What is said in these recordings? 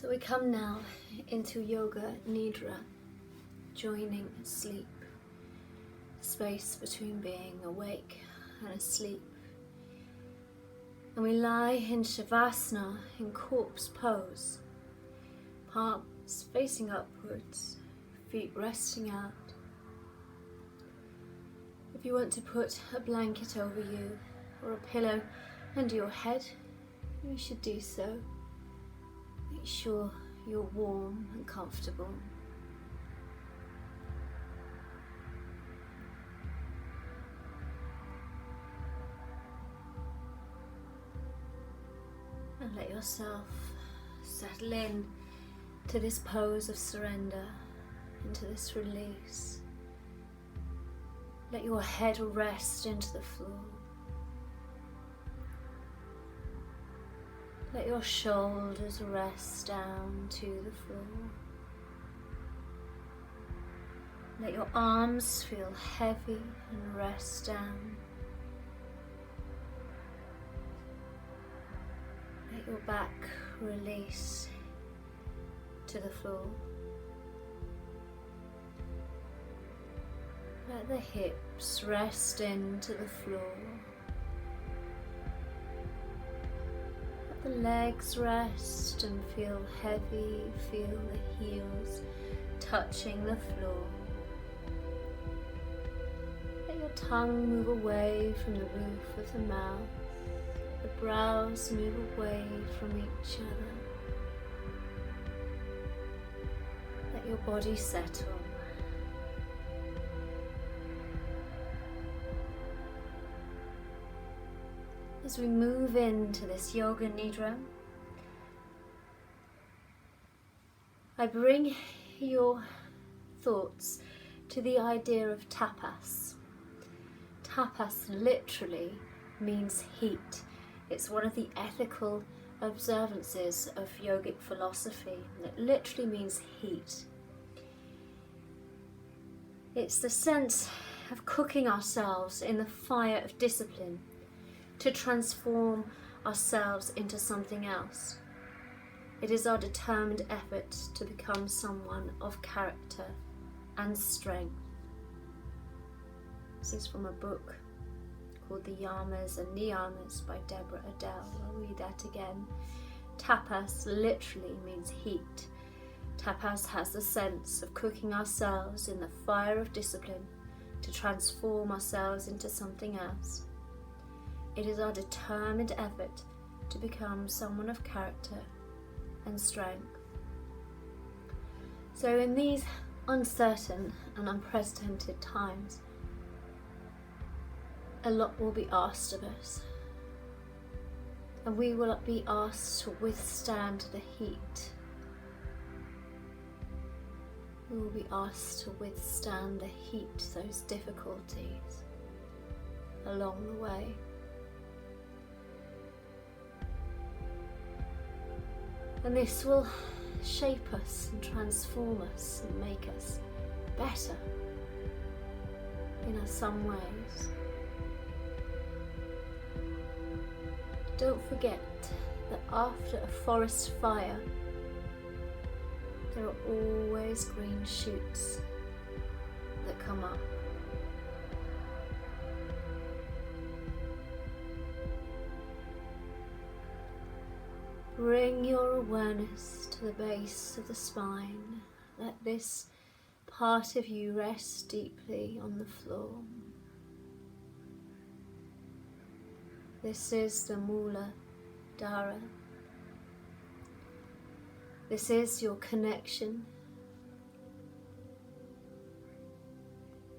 So we come now into Yoga Nidra, joining sleep, the space between being awake and asleep. And we lie in Shavasana, in corpse pose, palms facing upwards, feet resting out. If you want to put a blanket over you or a pillow under your head, you should do so. Make sure you're warm and comfortable. And let yourself settle in to this pose of surrender, into this release. Let your head rest into the floor. Let your shoulders rest down to the floor. Let your arms feel heavy and rest down. Let your back release to the floor. Let the hips rest into the floor. Let the legs rest and feel heavy. Feel the heels touching the floor. Let your tongue move away from the roof of the mouth. The brows move away from each other. Let your body settle. As we move into this Yoga Nidra, I bring your thoughts to the idea of tapas. Tapas literally means heat. It's one of the ethical observances of yogic philosophy. It literally means heat. It's the sense of cooking ourselves in the fire of discipline to transform ourselves into something else. It is our determined effort to become someone of character and strength. This is from a book called The Yamas and Niyamas by Deborah Adele. I'll read that again. Tapas literally means heat. Tapas has the sense of cooking ourselves in the fire of discipline to transform ourselves into something else. It is our determined effort to become someone of character and strength. So in these uncertain and unprecedented times, a lot will be asked of us, and we will be asked to withstand the heat. We will be asked to withstand the heat, those difficulties along the way. And this will shape us and transform us and make us better in some ways. Don't forget that after a forest fire, there are always green shoots that come up. Bring your awareness to the base of the spine. Let this part of you rest deeply on the floor. This is the Mula Dara. This is your connection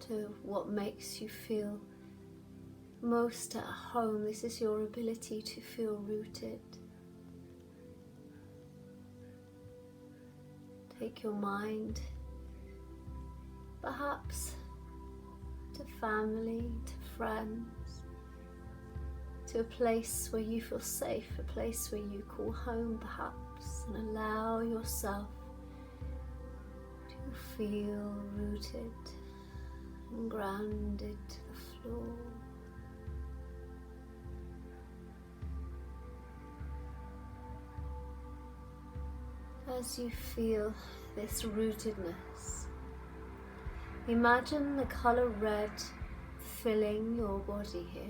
to what makes you feel most at home. This is your ability to feel rooted. Take your mind, perhaps, to family, to friends, to a place where you feel safe, a place where you call home perhaps, and allow yourself to feel rooted and grounded to the floor. As you feel this rootedness, imagine the colour red filling your body here.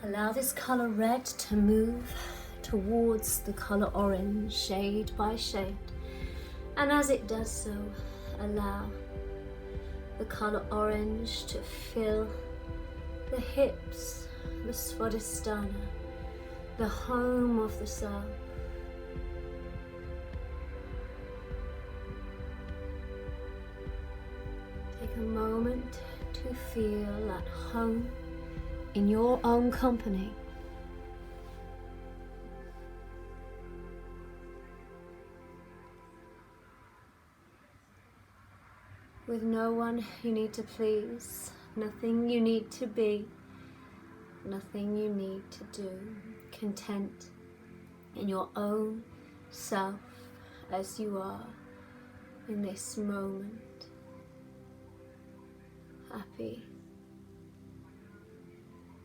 Allow this colour red to move towards the colour orange, shade by shade. And as it does so, allow the colour orange to fill the hips, the Svadhisthana, the home of the self. Take a moment to feel at home in your own company. With no one you need to please, nothing you need to be, nothing you need to do. Content in your own self as you are in this moment. Happy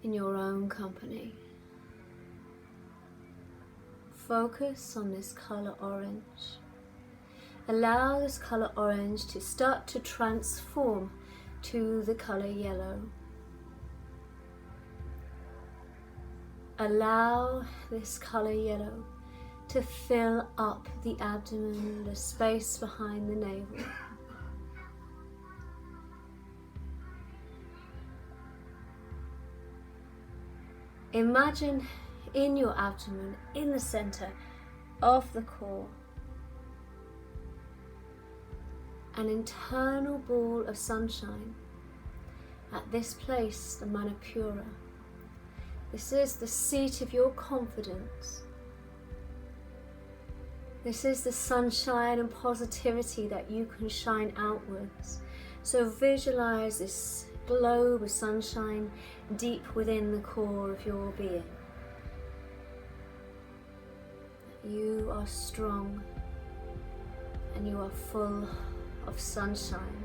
in your own company. Focus on this colour orange. Allow this colour orange to start to transform to the colour yellow. Allow this colour yellow to fill up the abdomen, the space behind the navel. Imagine in your abdomen, in the center of the core, an internal ball of sunshine. At this place, the Manipura. This is the seat of your confidence. This is the sunshine and positivity that you can shine outwards. So visualize this globe of sunshine deep within the core of your being. You are strong and you are full of sunshine.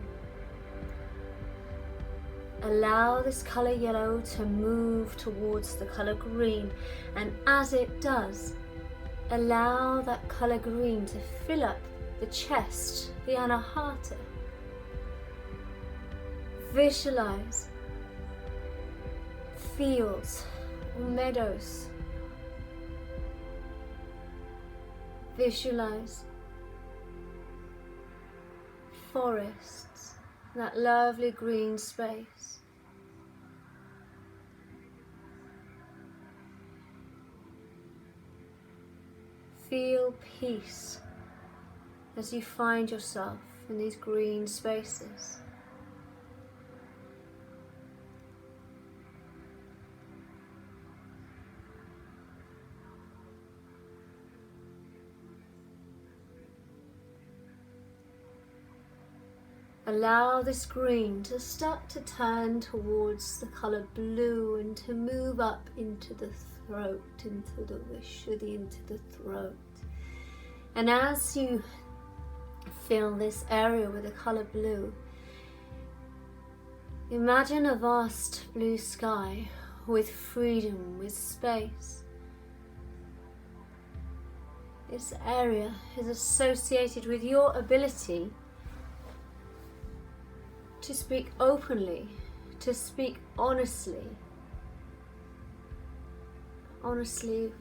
Allow this colour yellow to move towards the colour green, and as it does, allow that colour green to fill up the chest, the anahata. Visualize fields or meadows. Visualize forests, that lovely green space. Feel peace as you find yourself in these green spaces. Allow this green to start to turn towards the colour blue and to move up into the throat, into the Vishuddhi, into the throat. And as you fill this area with the colour blue, imagine a vast blue sky with freedom, with space. This area is associated with your ability to speak openly, to speak honestly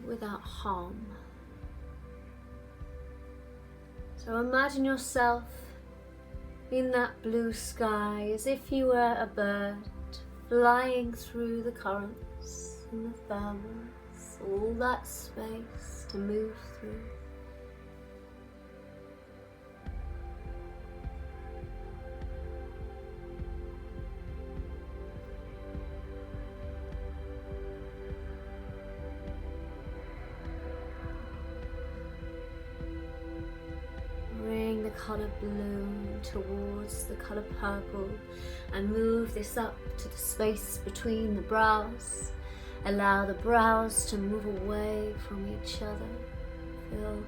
without harm. So imagine yourself in that blue sky as if you were a bird flying through the currents and the thermals, all that space to move through. Colour blue towards the colour purple and move this up to the space between the brows. Allow the brows to move away from each other. Fill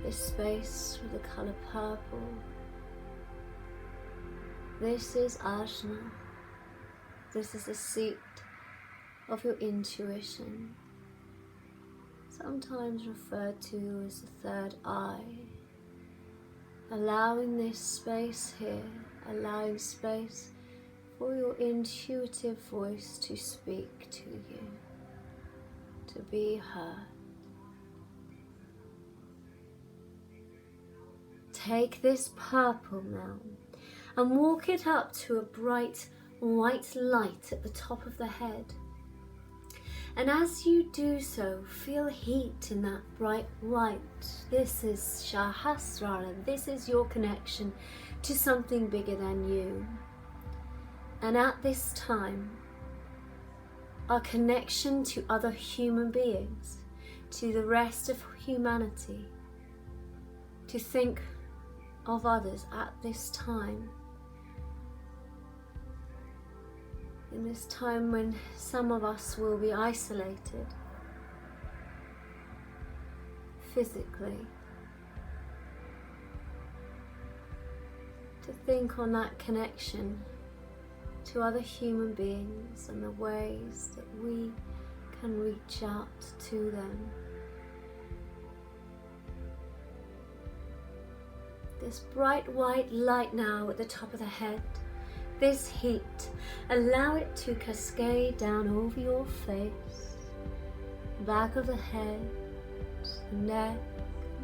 this space with the color purple. This is Ajna. This is the seat of your intuition, sometimes referred to as the third eye. Allowing this space here, allowing space for your intuitive voice to speak to you, to be heard. Take this purple now and walk it up to a bright white light at the top of the head. And as you do so, feel heat in that bright white. This is Sahasrara. This is your connection to something bigger than you. And at this time, our connection to other human beings, to the rest of humanity, to think of others at this time. In this time when some of us will be isolated physically, to think on that connection to other human beings and the ways that we can reach out to them. This bright white light now at the top of the head, this heat, allow it to cascade down over your face, back of the head, the neck,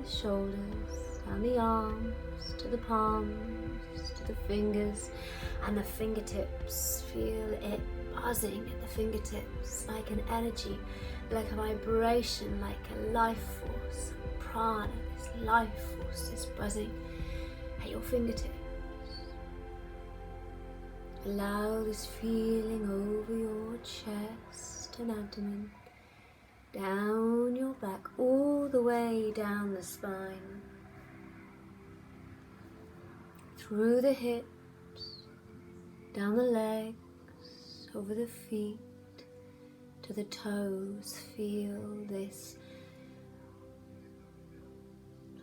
the shoulders, down the arms, to the palms, to the fingers and the fingertips. Feel it buzzing at the fingertips, like an energy, like a vibration, like a life force, prana. This life force is buzzing at your fingertips. Allow this feeling over your chest and abdomen, down your back, all the way down the spine, through the hips, down the legs, over the feet, to the toes. Feel this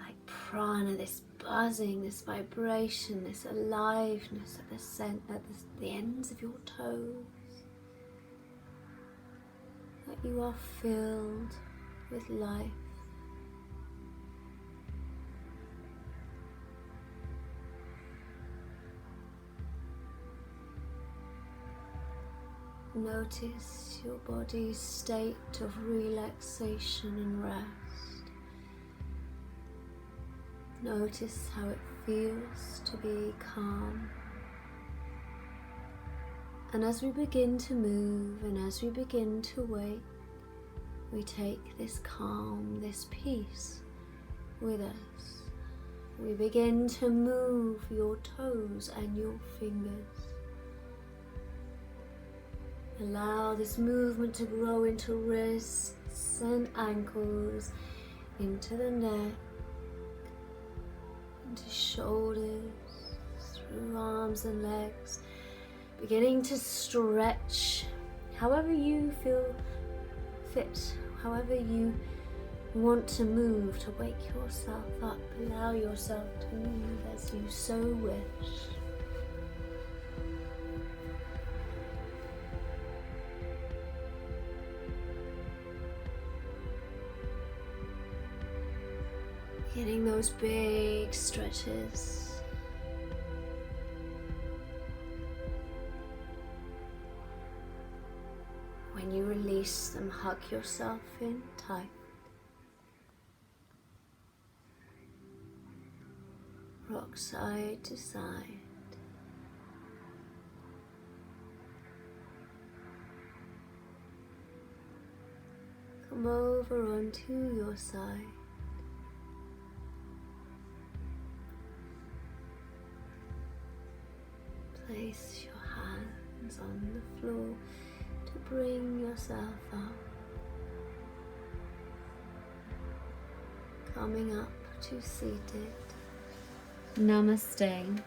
like prana, this buzzing, this vibration, this aliveness at the ends of your toes, that you are filled with life. Notice your body's state of relaxation and rest. Notice how it feels to be calm. And as we begin to move and as we begin to wake, we take this calm, this peace with us. We begin to move your toes and your fingers. Allow this movement to grow into wrists and ankles, into the neck, into shoulders, through arms and legs, beginning to stretch however you feel fit, however you want to move to wake yourself up. Allow yourself to move as you so wish. Getting those big stretches. When you release them, hug yourself in tight. Rock side to side. Come over onto your side. Place your hands on the floor to bring yourself up. Coming up to seated. Namaste.